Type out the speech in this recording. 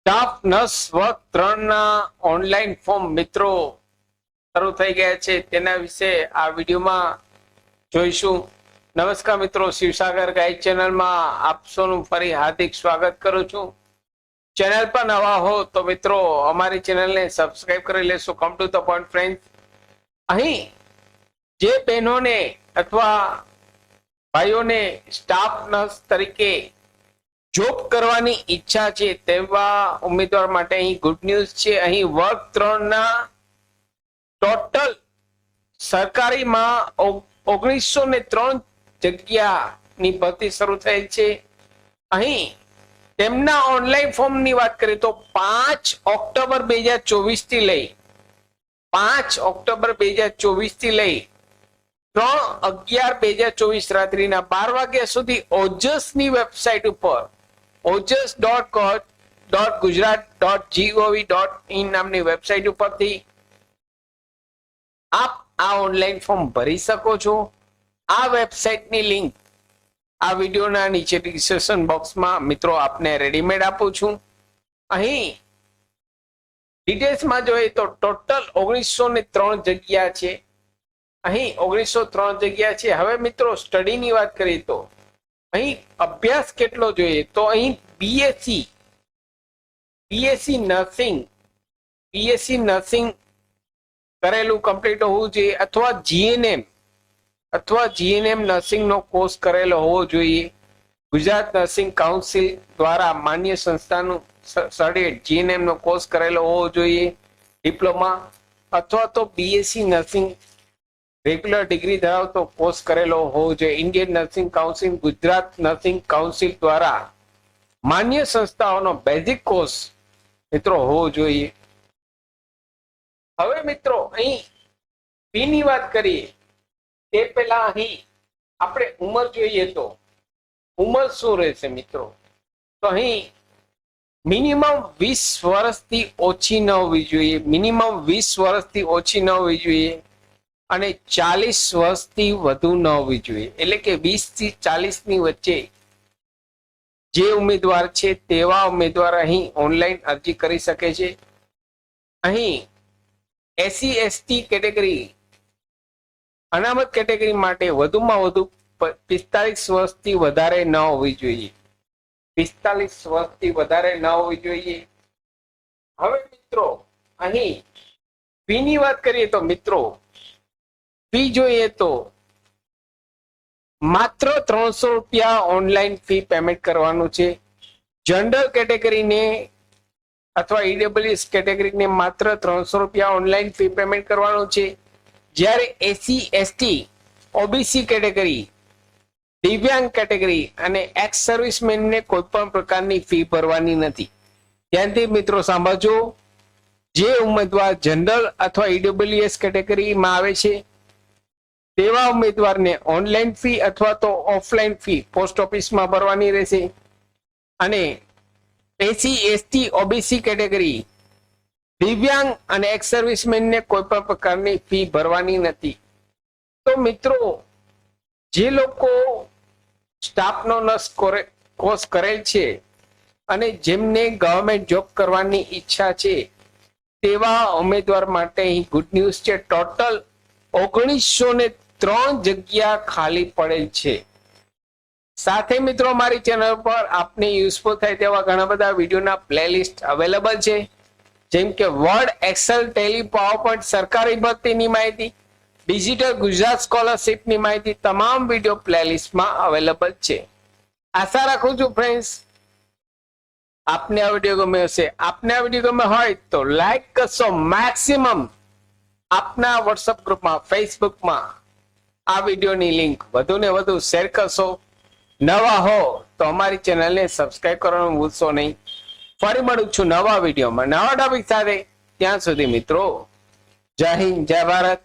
Staff nurse વર્ગ 3 ના online form મિત્રો શરૂ થઈ ગયા છે, તેના વિશે આ વિડીયોમાં જોઈશું. નમસ્કાર મિત્રો, શિવસાગર ગાઈડ ચેનલમાં આપ સૌનું ફરી હાર્દિક સ્વાગત કરું છું. ચેનલ પર નવા હો તો મિત્રો અમારી ચેનલને સબસ્ક્રાઇબ કરી લેશો. Come to the point friends, અહીં જે બહેનોને અથવા ભાઈઓને સ્ટાફ નર્સ તરીકે જોબ કરવાની ઈચ્છા છે તેવા ઉમેદવાર માટે અહીં ગુડ ન્યૂઝ છે. અહીં વર્ગ 3 ના ટોટલ સરકારીમાં 1903 જગ્યાની ભરતી શરૂ થયેલ છે. અહીં તેમના ઓનલાઈન ફોર્મની વાત કરીએ તો 5 ઓક્ટોબર 2024 થી લઈ 5 ઓક્ટોબર 2024 થી લઈ 3/11/2024 રાત્રિના 12 વાગ્યા સુધી ઓજસની વેબસાઇટ ઉપર ojas.gujarat.gov.in નામની વેબસાઇટ ઉપરથી આપ આ ઓનલાઈન ફોર્મ ભરી શકો છો. આ વેબસાઇટની લિંક આ વિડીયોના નીચે ડિસ્ક્રિપ્શન બોક્સમાં મિત્રો આપને રેડીમેડ આપું છું. અહીં ડિટેલ્સમાં જોઈએ તો ટોટલ 1903 જગ્યા છે. અહીં 1903 જગ્યા છે. હવે મિત્રો સ્ટડીની વાત કરીએ તો અહીં અભ્યાસ કેટલો જોઈએ તો અહીં બીએસસી નર્સિંગ કરેલું કમ્પ્લીટ હોવું જોઈએ અથવા જીએનએમ નર્સિંગનો કોર્સ કરેલો હોવો જોઈએ. ગુજરાત નર્સિંગ કાઉન્સિલ દ્વારા માન્ય સંસ્થાનું સર્ટિફિકેટ જીએનએમ નો કોર્સ કરેલો હોવો જોઈએ. ડિપ્લોમા અથવા તો બીએસસી નર્સિંગ રેગ્યુલર ડિગ્રી ધરાવતો કોર્સ કરેલો હોવો જોઈએ. Indian nursing council, Gujarat nursing council દ્વારા માન્ય સંસ્થાઓનો બેઝિક કોર્સ મિત્રો હોવો જોઈએ. હવે મિત્રો અહીં ફીની વાત કરીએ તે પહેલા અહીં આપણે ઉંમર જોઈએ તો ઉંમર શું રહેશે મિત્રો? તો અહીં મિનિમમ 20 વર્ષથી ઓછી ન હોવી જોઈએ. અને 40 વર્ષથી વધુ ન હોવી જોઈએ. એટલે કે 20 થી 40 ની વચ્ચે જે ઉમેદવાર છે તેવા ઉમેદવાર અહીં ઓનલાઈન અરજી કરી શકે છે. અહીં SC/ST કેટેગરી અનામત કેટેગરી માટે વધુમાં વધુ 45 વર્ષથી વધારે ન હોવી જોઈએ. 45 વર્ષથી વધારે ન હોવી જોઈએ. હવે મિત્રો અહીં ફીની વાત કરીએ તો મિત્રો ફી જોઈએ તો માત્ર 300 રૂપિયા ઓનલાઈન ફી પેમેન્ટ કરવાનું છે. જનરલ કેટેગરીને અથવા ઈડબ્લ્યુએસ કેટેગરીને માત્ર 300 રૂપિયા ઓનલાઈન ફી પેમેન્ટ કરવાનું છે. જ્યારે SC/ST ઓબીસી કેટેગરી, દિવ્યાંગ કેટેગરી અને એક્સ સર્વિસમેનને કોઈ પણ પ્રકારની ફી ભરવાની નથી. ધ્યાનથી મિત્રો સાંભળજો. જે ઉમેદવાર જનરલ અથવા ઈડબ્લ્યુએસ કેટેગરીમાં આવે છે તેવા ઉમેદવારને ઓનલાઈન ફી અથવા તો ઓફલાઈન ફી પોસ્ટ ઓફિસમાં ભરવાની રહેશે. અને SC/ST ઓબીસી કેટેગરી, દિવ્યાંગ અને એક્સ સર્વિસમેનને કોઈ પણ પ્રકારની ફી ભરવાની નથી. તો મિત્રો જે લોકો સ્ટાફનો નર્સ કોર્સ કરેલ છે અને જેમને ગવર્મેન્ટ જોબ કરવાની ઈચ્છા છે તેવા ઉમેદવાર માટે અહીં ગુડ ન્યૂઝ છે. ટોટલ 1903 જગ્યા ખાલી પડેલ છે. સાથે મિત્રો મારી ચેનલ પર આપને યુઝફુલ થાય તેવા ઘણા બધા વિડીયોના પ્લેલિસ્ટ અવેલેબલ છે. જેમ કે વર્ડ, એક્સેલ, ટેલી, પાવરપોઈન્ટ, સરકારી ભરતીની માહિતી, ડિજિટલ ગુજરાત સ્કોલરશિપની માહિતી તમામ વિડીયો પ્લેલિસ્ટમાં અવેલેબલ છે. આશા રાખું છું ફ્રેન્ડ્સ આપને આ વિડીયો ગમ્યો હશે. આપને આ વિડીયો ગમ્યો હોય તો લાઈક કરશો. મેક્સિમમ આપના વોટ્સઅપ ગ્રુપમાં, ફેસબુકમાં આ વિડીયોની લિંક વધુને વધુ શેર કરશો. નવા હો તો અમારી ચેનલને સબસ્ક્રાઇબ કરવાનું ભૂલશો નહીં. ફરી મળું છું નવા વિડીયોમાં નવા ટોપિક સાથે. ત્યાં સુધી મિત્રો જય હિન્દ, જય ભારત.